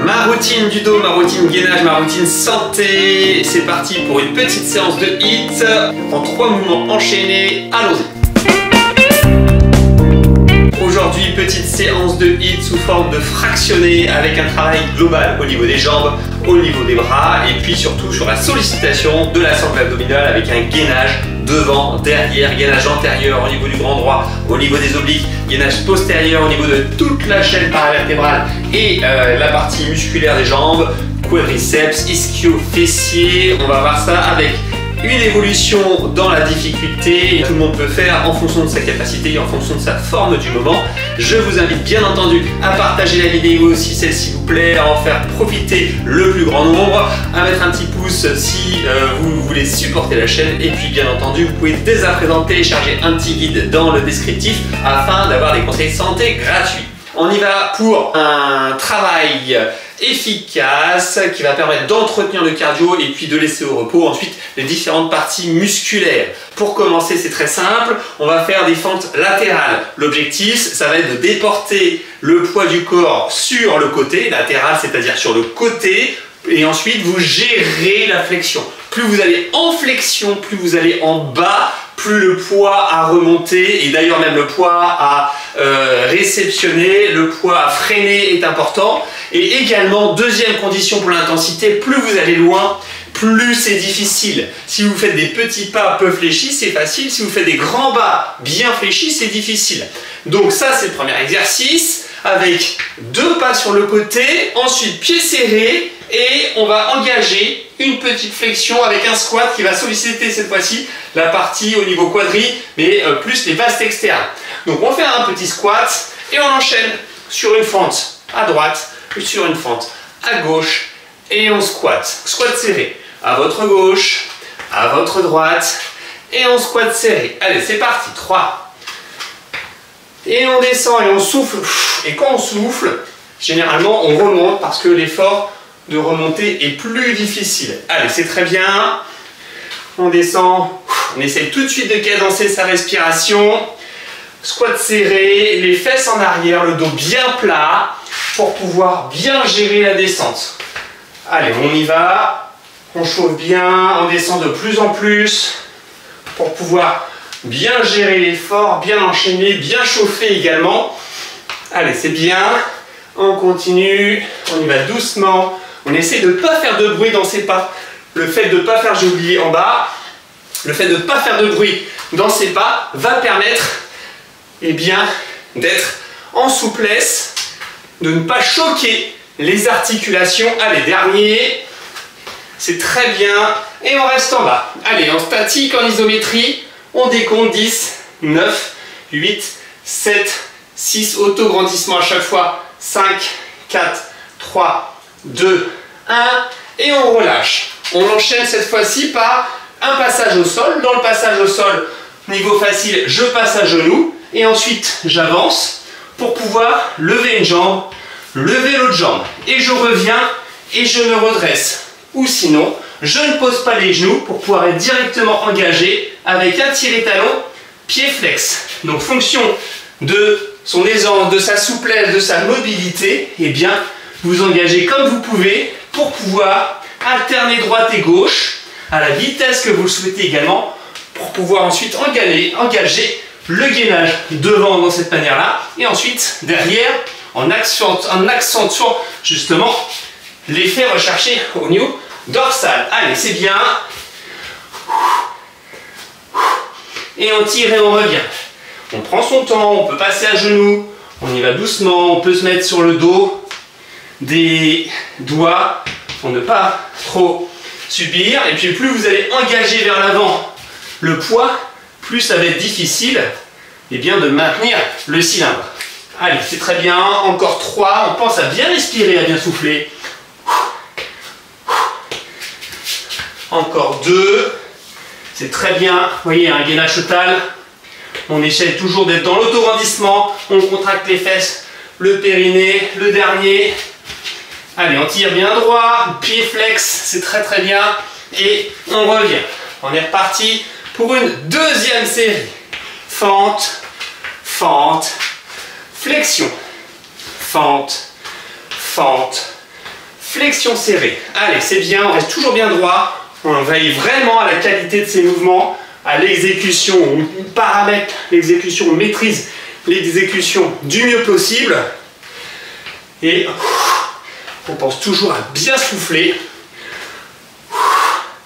Ma routine du dos, ma routine gainage, ma routine santé. C'est parti pour une petite séance de HIIT en 3 mouvements enchaînés. Allons-y. Aujourd'hui, petite séance de HIIT sous forme de fractionné avec un travail global au niveau des jambes, au niveau des bras et puis surtout sur la sollicitation de la sangle abdominale avec un gainage devant, derrière, gainage antérieur au niveau du grand droit, au niveau des obliques, gainage postérieur au niveau de toute la chaîne paravertébrale et la partie musculaire des jambes, quadriceps, ischio-fessiers. On va voir ça avec une évolution dans la difficulté. Tout le monde peut faire en fonction de sa capacité et en fonction de sa forme du moment. Je vous invite bien entendu à partager la vidéo si celle-ci vous plaît, à en faire profiter le plus grand nombre, à mettre un petit pouce si vous voulez supporter la chaîne et puis bien entendu vous pouvez dès à présent télécharger un petit guide dans le descriptif afin d'avoir des conseils santé gratuits. On y va pour un travail efficace qui va permettre d'entretenir le cardio et puis de laisser au repos ensuite les différentes parties musculaires. Pour commencer, c'est très simple, on va faire des fentes latérales. L'objectif, ça va être de déporter le poids du corps sur le côté, latéral, c'est-à-dire sur le côté, et ensuite vous gérez la flexion. Plus vous allez en flexion, plus vous allez en bas, plus le poids à remonter, et d'ailleurs même le poids à réceptionner, le poids à freiner est important. Et également, deuxième condition pour l'intensité, plus vous allez loin, plus c'est difficile. Si vous faites des petits pas peu fléchis, c'est facile. Si vous faites des grands pas bien fléchis, c'est difficile. Donc ça, c'est le premier exercice, avec 2 pas sur le côté, ensuite pieds serrés, et on va engager une petite flexion avec un squat qui va solliciter cette fois-ci la partie au niveau quadri, mais plus les vastes externes. Donc on fait un petit squat et on enchaîne sur une fente à droite, puis sur une fente à gauche et on squat. Squat serré à votre gauche, à votre droite et on squat serré. Allez, c'est parti. 3. Et on descend et on souffle. Et quand on souffle, généralement on remonte parce que l'effort de remonter est plus difficile. Allez, c'est très bien. On descend. On essaye tout de suite de cadencer sa respiration. Squat serré, les fesses en arrière, le dos bien plat pour pouvoir bien gérer la descente. Allez, on y va. On chauffe bien, on descend de plus en plus pour pouvoir bien gérer l'effort, bien enchaîner, bien chauffer également. Allez, c'est bien. On continue, on y va doucement. On essaie de ne pas faire de bruit dans ses pas. Le fait de ne pas faire, j'ai oublié en bas, le fait de ne pas faire de bruit dans ses pas va permettre d'être en souplesse, de ne pas choquer les articulations. Allez, dernier, c'est très bien, et on reste en bas. Allez, en statique, en isométrie, on décompte 10, 9, 8, 7, 6, auto-grandissement à chaque fois, 5, 4, 3, 2, 1, et on relâche. On enchaîne cette fois-ci par un passage au sol. Dans le passage au sol, niveau facile, je passe à genoux, et ensuite j'avance pour pouvoir lever une jambe, lever l'autre jambe, et je reviens et je me redresse. Ou sinon, je ne pose pas les genoux pour pouvoir être directement engagé avec un tiré-talon, pied flex. Donc fonction de son aisance, de sa souplesse, de sa mobilité, eh bien vous engagez comme vous pouvez pour pouvoir alterner droite et gauche à la vitesse que vous le souhaitez également pour pouvoir ensuite engager le gainage devant dans cette manière-là et ensuite derrière en accentuant justement l'effet recherché au niveau dorsal. Allez, c'est bien. Et on tire et on revient. On prend son temps, on peut passer à genoux, on y va doucement, on peut se mettre sur le dos des doigts pour ne pas trop subir. Et puis plus vous allez engager vers l'avant le poids, plus ça va être difficile de maintenir le cylindre. Allez, c'est très bien. Encore 3. On pense à bien respirer, à bien souffler. Encore 2. C'est très bien. Vous voyez, un gainage total. On essaie toujours d'être dans l'autograndissement. On contracte les fesses, le périnée, le dernier. Allez, on tire bien droit. Pied flex, c'est très très bien. Et on revient. On est reparti pour une deuxième série. Fente, fente, flexion, fente, fente, flexion serrée. Allez, c'est bien, on reste toujours bien droit. On veille vraiment à la qualité de ces mouvements, à l'exécution. On paramètre l'exécution, on maîtrise l'exécution du mieux possible. Et on pense toujours à bien souffler.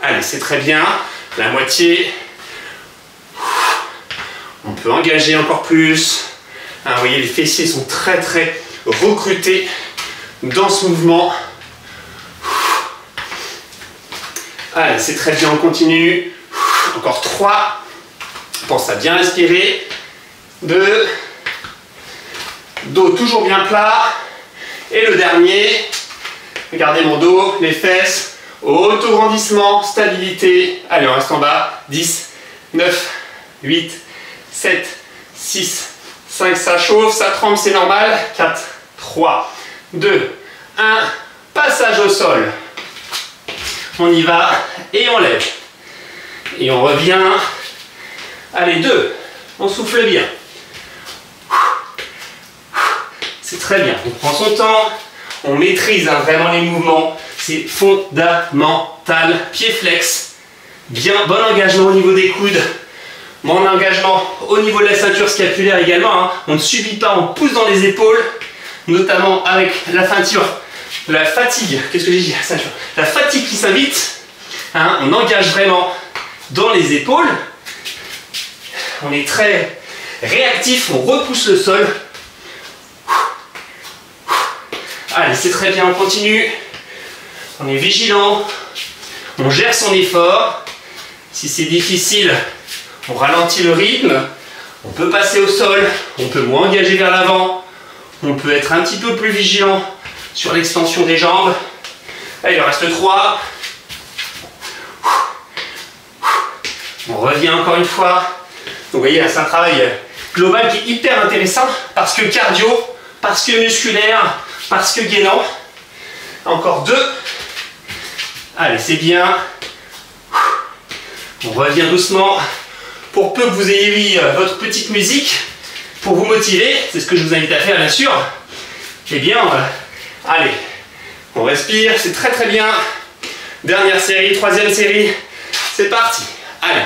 Allez, c'est très bien. La moitié. On peut engager encore plus. Hein, vous voyez, les fessiers sont très très recrutés dans ce mouvement. Allez, c'est très bien, on continue. Encore 3. Pense à bien respirer. 2. Dos toujours bien plat. Et le dernier. Regardez mon dos, les fesses. Auto-grandissement, stabilité. Allez, on reste en bas. 10, 9, 8, 7, 6, 5. Ça chauffe, ça tremble, c'est normal. 4, 3, 2, 1. Passage au sol. On y va et on lève. Et on revient. Allez, 2. On souffle bien. C'est très bien. On prend son temps. On maîtrise vraiment les mouvements. C'est fondamental. Pied flex. Bien, bon engagement au niveau des coudes. Bon engagement au niveau de la ceinture scapulaire également. Hein. On ne subit pas, on pousse dans les épaules. Notamment avec la ceinture. La fatigue. Qu'est-ce que j'ai dit? La ceinture. La fatigue qui s'invite. Hein. On engage vraiment dans les épaules. On est très réactif. On repousse le sol. Allez, c'est très bien, on continue. On est vigilant. On gère son effort. Si c'est difficile, on ralentit le rythme. On peut passer au sol. On peut moins engager vers l'avant. On peut être un petit peu plus vigilant sur l'extension des jambes. Allez, il en reste 3. On revient encore une fois. Donc, vous voyez, c'est un travail global qui est hyper intéressant parce que cardio, parce que musculaire, parce que gainant. Encore 2. Allez, c'est bien. On revient doucement. Pour peu que vous ayez mis votre petite musique pour vous motiver, c'est ce que je vous invite à faire bien sûr. Eh bien, allez, on respire, c'est très très bien. Dernière série, 3e série, c'est parti. Allez,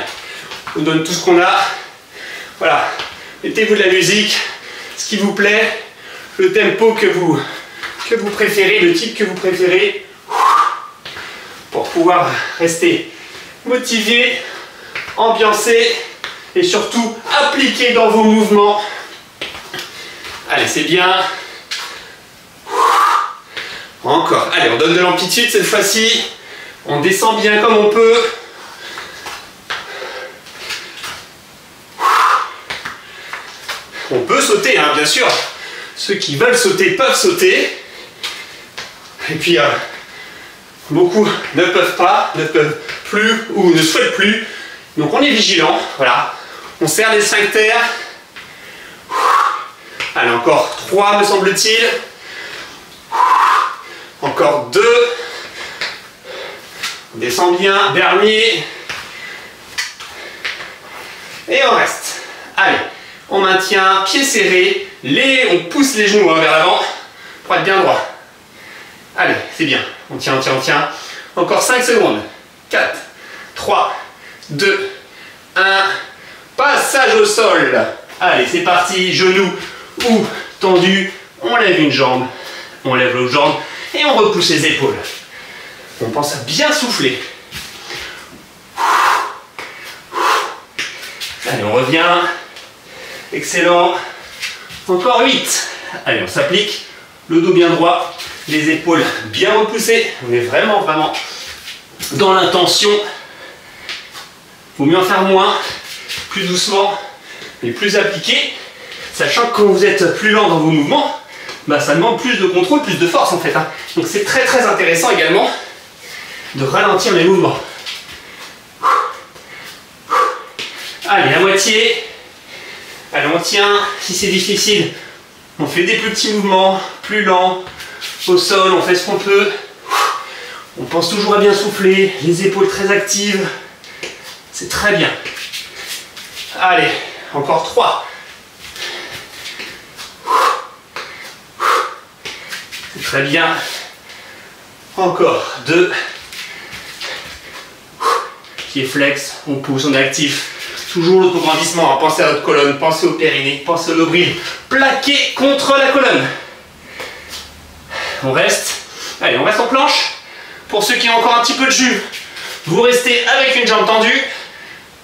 on donne tout ce qu'on a. Voilà, mettez-vous de la musique, ce qui vous plaît, le tempo que vous préférez, le type que vous préférez, pour pouvoir rester motivé, ambiancé et surtout appliqué dans vos mouvements. Allez, c'est bien. Encore. Allez, on donne de l'amplitude cette fois-ci. On descend bien comme on peut. On peut sauter, hein, bien sûr. Ceux qui veulent sauter peuvent sauter. Et puis, beaucoup ne peuvent pas, ne peuvent plus ou ne souhaitent plus. Donc on est vigilant, voilà. On serre les sphincters. Allez, encore 3 me semble-t-il. Encore 2. On descend bien. Dernier. Et on reste. Allez, on maintient, pieds serrés. On pousse les genoux vers l'avant pour être bien droit. Allez, c'est bien. On tient, on tient, on tient. Encore 5 secondes. 4, 3, 2, 1. Passage au sol. Allez, c'est parti. Genoux ou tendu. On lève une jambe. On lève l'autre jambe. Et on repousse les épaules. On pense à bien souffler. Allez, on revient. Excellent. Encore 8. Allez, on s'applique. Le dos bien droit. Les épaules bien repoussées. On est vraiment dans l'intention. Il vaut mieux en faire moins, plus doucement, mais plus appliqué. Sachant que quand vous êtes plus lent dans vos mouvements, bah, ça demande plus de contrôle, plus de force en fait. Hein. Donc c'est très très intéressant également de ralentir les mouvements. Allez, la moitié. Allez, on tient. Si c'est difficile, on fait des plus petits mouvements, plus lents. Au sol, on fait ce qu'on peut. On pense toujours à bien souffler, les épaules très actives. C'est très bien. Allez, encore 3. C'est très bien. Encore 2. Pied flex, on pousse, on est actif. Toujours l'autograndissement, pensez à votre colonne, pensez au périnée, pensez au nombril. Plaqué contre la colonne. On reste. Allez, on reste en planche. Pour ceux qui ont encore un petit peu de jus, vous restez avec une jambe tendue.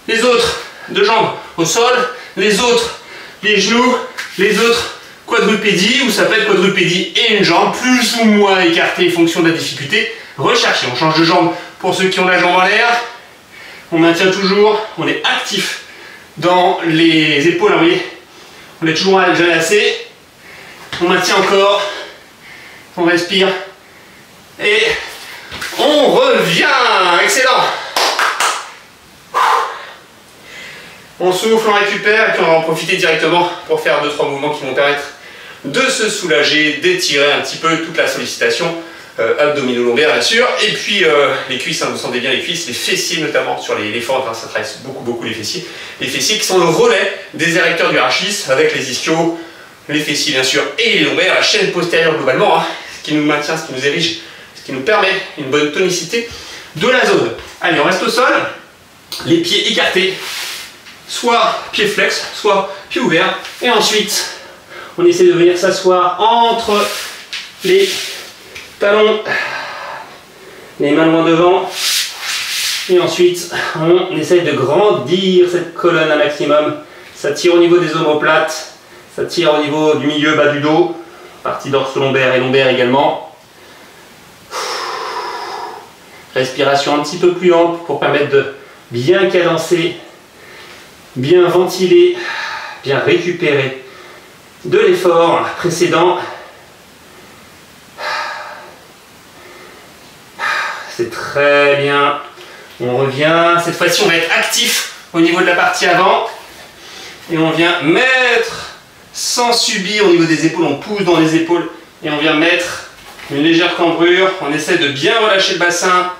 Les autres, 2 jambes au sol. Les autres, les genoux. Les autres, quadrupédie, ou ça peut être quadrupédie et une jambe plus ou moins écartée en fonction de la difficulté. Recherchez, on change de jambe pour ceux qui ont la jambe en l'air. On maintient toujours, on est actif dans les épaules, vous voyez, on est toujours assez. On maintient encore, on respire et on revient. Excellent. On souffle, on récupère et puis on va en profiter directement pour faire 2-3 mouvements qui vont permettre de se soulager, d'étirer un petit peu toute la sollicitation abdominaux-lombaires bien sûr, et puis les cuisses, hein, vous sentez bien les cuisses, les fessiers notamment sur les fentes, hein, ça travaille beaucoup les fessiers qui sont le relais des érecteurs du rachis avec les ischios, les fessiers bien sûr et les lombaires, la chaîne postérieure globalement, hein, ce qui nous maintient, ce qui nous érige, ce qui nous permet une bonne tonicité de la zone. Allez, on reste au sol, les pieds écartés, soit pieds flex, soit pieds ouverts, et ensuite on essaie de venir s'asseoir entre les talons, les mains loin devant, et ensuite on essaie de grandir cette colonne un maximum. Ça tire au niveau des omoplates, ça tire au niveau du milieu bas du dos, partie dorso-lombaire et lombaire également. Respiration un petit peu plus ample pour permettre de bien cadencer, bien ventiler, bien récupérer de l'effort précédent. C'est très bien. On revient. Cette fois-ci, on va être actif au niveau de la partie avant. Et on vient mettre, sans subir au niveau des épaules, on pousse dans les épaules. Et on vient mettre une légère cambrure. On essaie de bien relâcher le bassin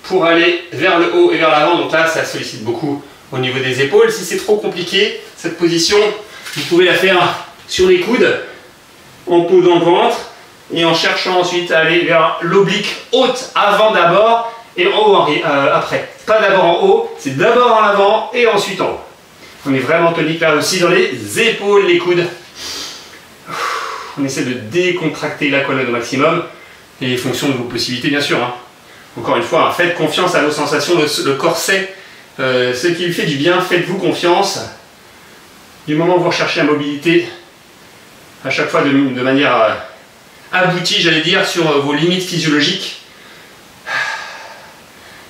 pour aller vers le haut et vers l'avant. Donc là, ça sollicite beaucoup au niveau des épaules. Si c'est trop compliqué, cette position, vous pouvez la faire sur les coudes, en posant le ventre. Et en cherchant ensuite à aller vers l'oblique haute avant d'abord et en haut après. Pas d'abord en haut, c'est d'abord en avant et ensuite en haut. On est vraiment tonique là aussi dans les épaules, les coudes. On essaie de décontracter la colonne au maximum et les fonctions de vos possibilités bien sûr. Hein. Encore une fois, hein, faites confiance à vos sensations, le corset, ce qui lui fait du bien, faites-vous confiance. Du moment où vous recherchez la mobilité, à chaque fois de manière abouti, j'allais dire, sur vos limites physiologiques.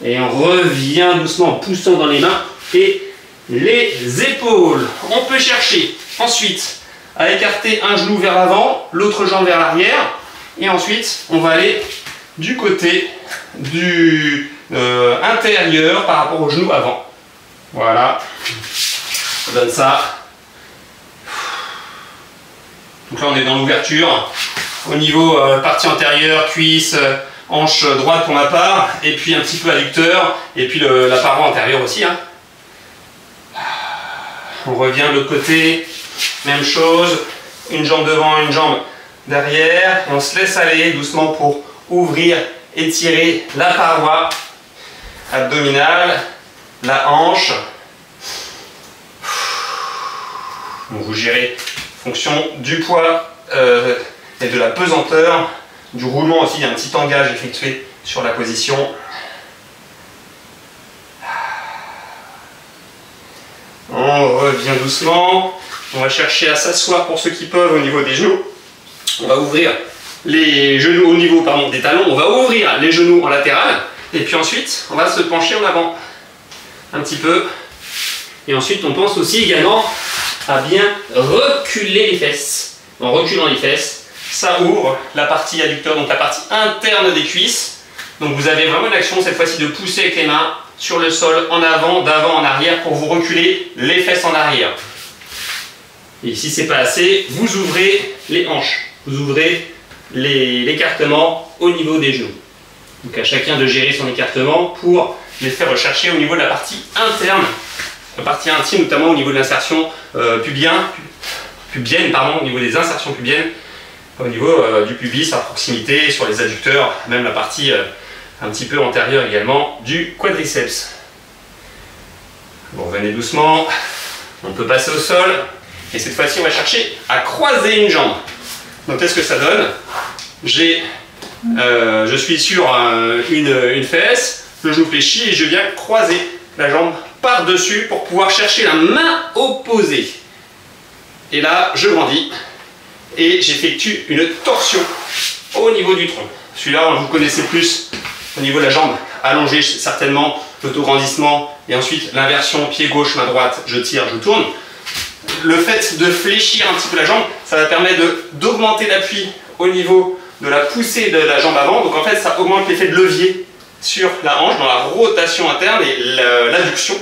Et on revient doucement en poussant dans les mains et les épaules. On peut chercher ensuite à écarter un genou vers l'avant, l'autre jambe vers l'arrière. Et ensuite, on va aller du côté du intérieur par rapport au genou avant. Voilà. On donne ça. Donc là, on est dans l'ouverture. Au niveau partie antérieure, cuisse, hanche droite pour ma part, et puis un petit peu adducteur, et puis la paroi antérieure aussi. Hein. On revient de l'autre côté, même chose, une jambe devant, une jambe derrière, et on se laisse aller doucement pour ouvrir, étirer la paroi abdominale, la hanche. Donc vous gérez en fonction du poids et de la pesanteur, du roulement aussi, il y a un petit tangage effectué sur la position. On revient doucement, on va chercher à s'asseoir pour ceux qui peuvent au niveau des genoux. On va ouvrir les genoux au niveau des talons, on va ouvrir les genoux en latéral, et puis ensuite on va se pencher en avant un petit peu. Et ensuite on pense aussi également à bien reculer les fesses. En reculant les fesses, ça ouvre la partie adducteur, donc la partie interne des cuisses. Donc vous avez vraiment une action cette fois-ci de pousser avec les mains sur le sol, en avant, d'avant, en arrière, pour vous reculer les fesses en arrière. Et si c'est pas assez, vous ouvrez les hanches, vous ouvrez l'écartement au niveau des genoux. Donc à chacun de gérer son écartement pour les faire rechercher au niveau de la partie interne, la partie intime, notamment au niveau de l'insertion pubienne, au niveau des insertions pubiennes, au niveau du pubis, à proximité, sur les adducteurs, même la partie un petit peu antérieure également du quadriceps. Vous revenez doucement, on peut passer au sol, et cette fois-ci on va chercher à croiser une jambe. Donc qu'est-ce que ça donne? Je suis sur une fesse, le genou fléchi, et je viens croiser la jambe par-dessus pour pouvoir chercher la main opposée. Et là, je grandis et j'effectue une torsion au niveau du tronc. Celui-là, vous connaissez plus au niveau de la jambe allongée, certainement, l'auto-grandissement et ensuite l'inversion pied gauche, main droite, je tire, je tourne. Le fait de fléchir un petit peu la jambe, ça va permettre d'augmenter l'appui au niveau de la poussée de la jambe avant. Donc en fait, ça augmente l'effet de levier sur la hanche dans la rotation interne et l'adduction.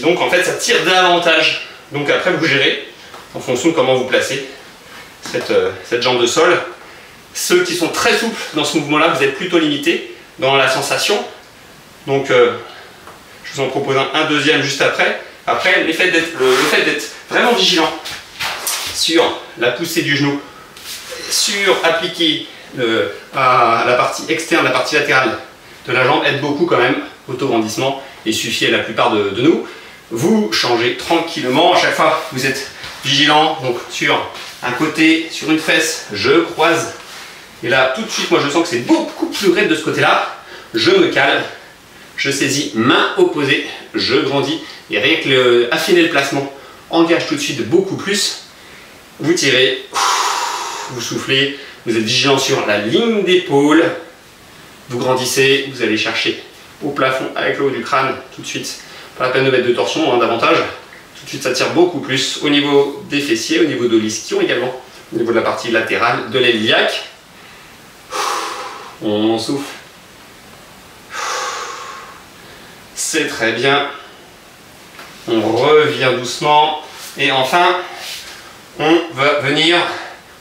Donc en fait, ça tire davantage. Donc après, vous gérez en fonction de comment vous placez cette jambe de sol. Ceux qui sont très souples dans ce mouvement-là, vous êtes plutôt limité dans la sensation. Donc je vous en propose un deuxième juste après. Après, le fait d'être vraiment vigilant sur la poussée du genou, sur appliquer à la partie externe, la partie latérale de la jambe aide beaucoup quand même. Auto-grandissement et suffit à la plupart de nous. Vous changez tranquillement, à chaque fois vous êtes vigilant, donc sur un côté, sur une fesse, je croise. Et là, tout de suite, moi je sens que c'est beaucoup plus raide de ce côté-là. Je me cale, je saisis, main opposée, je grandis. Et rien que affiner le placement engage tout de suite beaucoup plus. Vous tirez, vous soufflez, vous êtes vigilant sur la ligne d'épaule. Vous grandissez, vous allez chercher au plafond avec le haut du crâne tout de suite. Pas la peine de mettre de torsion, davantage. Tout de suite, ça tire beaucoup plus au niveau des fessiers, au niveau de l'ischio également, au niveau de la partie latérale de l'aile iliaque. On souffle. C'est très bien. On revient doucement. Et enfin, on va venir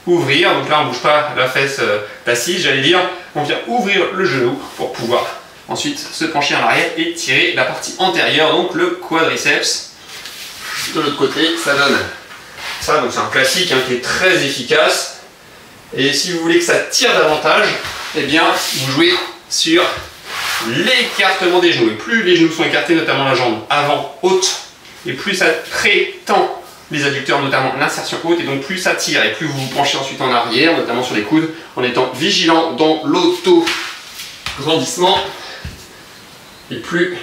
ouvrir. Donc là, on ne bouge pas la fesse d'assise, j'allais dire. On vient ouvrir le genou pour pouvoir ensuite se pencher en arrière et tirer la partie antérieure, donc le quadriceps. De l'autre côté, ça donne ça. Donc c'est un classique qui est très efficace. Et si vous voulez que ça tire davantage, eh bien, vous jouez sur l'écartement des genoux. Et plus les genoux sont écartés, notamment la jambe avant haute, et plus ça prétend les adducteurs, notamment l'insertion haute, et donc plus ça tire, et plus vous vous penchez ensuite en arrière, notamment sur les coudes, en étant vigilant dans l'auto-grandissement, et plus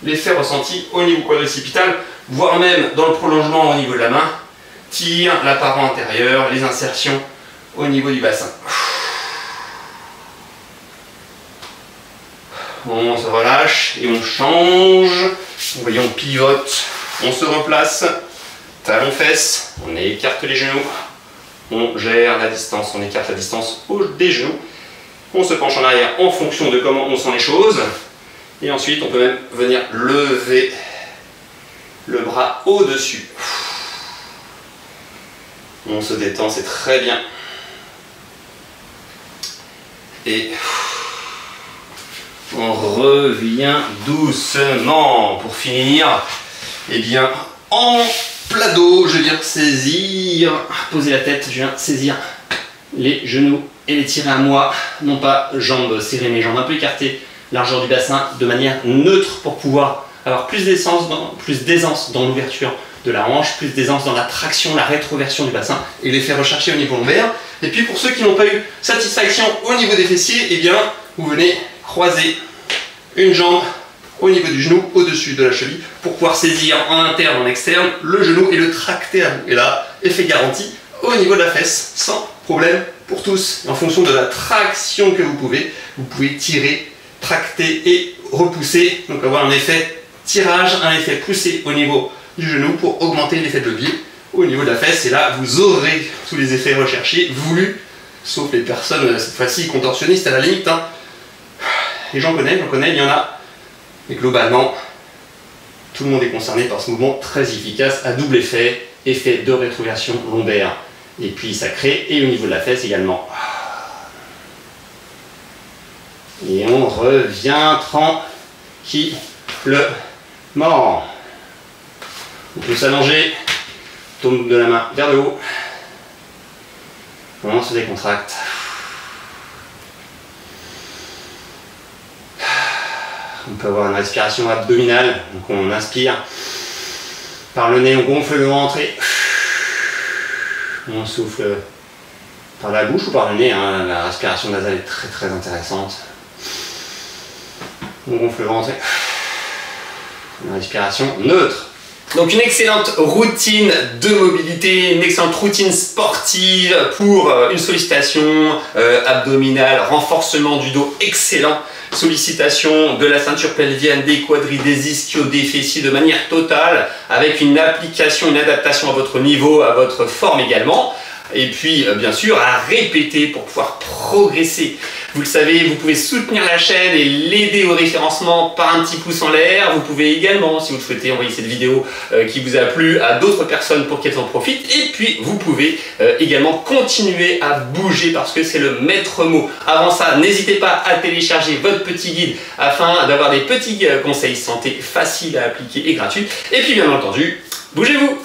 l'effet ressenti au niveau quadricipital, voire même dans le prolongement au niveau de la main, tire la paroi antérieure, les insertions au niveau du bassin. On se relâche et on change. Vous voyez, on pivote, on se replace, talon fesses, on écarte les genoux, on gère la distance, on écarte la distance des genoux, on se penche en arrière en fonction de comment on sent les choses, et ensuite on peut même venir lever le bras au-dessus. On se détend, c'est très bien. Et on revient doucement pour finir. Et bien, en plat dos, je viens saisir, poser la tête, je viens saisir les genoux et les tirer à moi. Non pas jambes serrées, mais jambes un peu écartées, largeur du bassin, de manière neutre pour pouvoir avoir plus d'aisance dans l'ouverture de la hanche, plus d'aisance dans la traction, la rétroversion du bassin et les faire rechercher au niveau lombaire. Et puis pour ceux qui n'ont pas eu satisfaction au niveau des fessiers, eh bien vous venez croiser une jambe au niveau du genou, au-dessus de la cheville, pour pouvoir saisir en interne, en externe, le genou et le tracter à vous. Et là, effet garanti au niveau de la fesse, sans problème pour tous. Et en fonction de la traction que vous pouvez tirer, tracter et repousser, donc avoir un effet tirage, un effet poussé au niveau du genou pour augmenter l'effet de levier au niveau de la fesse. Et là, vous aurez tous les effets recherchés, voulus, sauf les personnes, cette fois-ci, contorsionnistes à la limite. Et j'en connais, il y en a. Et globalement, tout le monde est concerné par ce mouvement très efficace à double effet, effet de rétroversion lombaire. Et puis ça crée, et au niveau de la fesse également. Et on revient tranquillement. On peut s'allonger, paume de la main vers le haut. On se décontracte. On peut avoir une respiration abdominale, donc on inspire. Par le nez, on gonfle le ventre et on souffle par la bouche ou par le nez. Hein. La respiration nasale est très très intéressante. On gonfle le ventre et une respiration neutre. Donc une excellente routine de mobilité, une excellente routine sportive pour une sollicitation abdominale, renforcement du dos excellent, sollicitation de la ceinture pelvienne, des quadris, des ischios, des fessiers de manière totale, avec une application, une adaptation à votre niveau, à votre forme également. Et puis bien sûr à répéter pour pouvoir progresser. Vous le savez, vous pouvez soutenir la chaîne et l'aider au référencement par un petit pouce en l'air. Vous pouvez également, si vous le souhaitez, envoyer cette vidéo qui vous a plu à d'autres personnes pour qu'elles en profitent. Et puis vous pouvez également continuer à bouger parce que c'est le maître mot. Avant ça, n'hésitez pas à télécharger votre petit guide afin d'avoir des petits conseils santé faciles à appliquer et gratuits. Et puis bien entendu, bougez-vous!